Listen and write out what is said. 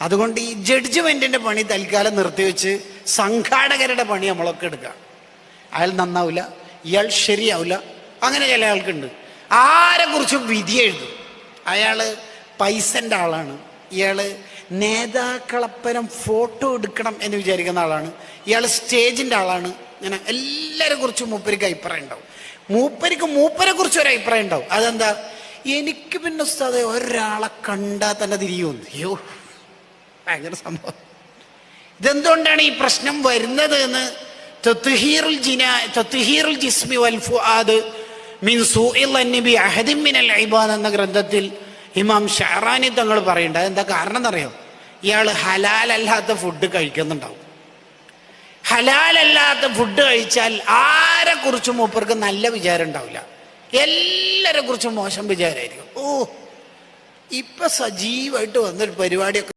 അതുകൊണ്ട് ഈ ജഡ്ജ്മെന്റിന്റെ പണി തൽക്കാലം നിർത്തിവെച്ച് സംഘാടകരുടെ പണി നമ്മളൊക്കെ എടുക്കുക. അയാൾ നന്നാവില്ല, ഇയാൾ ശരിയാവില്ല, അങ്ങനെ ചില ആൾക്കുണ്ട്. ആരെ കുറിച്ചും വിധി എഴുതും. അയാള് പൈസന്റെ ആളാണ്, ഇയാള് നേതാക്കളപ്പരം ഫോട്ടോ എടുക്കണം എന്ന് വിചാരിക്കുന്ന ആളാണ്, ഇയാൾ സ്റ്റേജിന്റെ ആളാണ്. ഇങ്ങനെ എല്ലാരെ കുറിച്ചും മൂപ്പർക്ക് അഭിപ്രായം ഉണ്ടാവും. മൂപ്പരെ കുറിച്ച് ഒരു അഭിപ്രായം ഉണ്ടാവും. അതെന്താ? എനിക്ക് പിന്നെ ഉസ്താദെ ഒരാളെ കണ്ടാൽ തന്നെ തിരിയുമെന്ന്. അയ്യോ, ഭയങ്കര സംഭവം. ഇതെന്തുകൊണ്ടാണ് ഈ പ്രശ്നം വരുന്നത് എന്ന് തത്ഹീറുൽ ജിസ്മി വൽ ഫുആദ് മിൻ സൂഇൽ അന്നി ബി അഹദിൻ മിനൽ ഇബാദ് എന്ന ഗ്രന്ഥത്തിൽ ഇമാം ഷഅറാനി തങ്ങൾ പറയുന്നുണ്ട്. അതെന്താ കാരണം എന്നറിയോ? ഇയാൾ ഹലാലല്ലാത്ത ഫുഡ് കഴിക്കുന്നുണ്ടാവും. ഹലാലല്ലാത്ത ഫുഡ് കഴിച്ചാൽ ആരെ കുറിച്ചും മൂപ്പർക്ക് നല്ല വിചാരം ഉണ്ടാവില്ല, എല്ലാരെ കുറിച്ചും മോശം വിചാരമായിരിക്കും. ഓ, ഇപ്പൊ സജീവമായിട്ട് വന്നൊരു പരിപാടിയൊക്കെ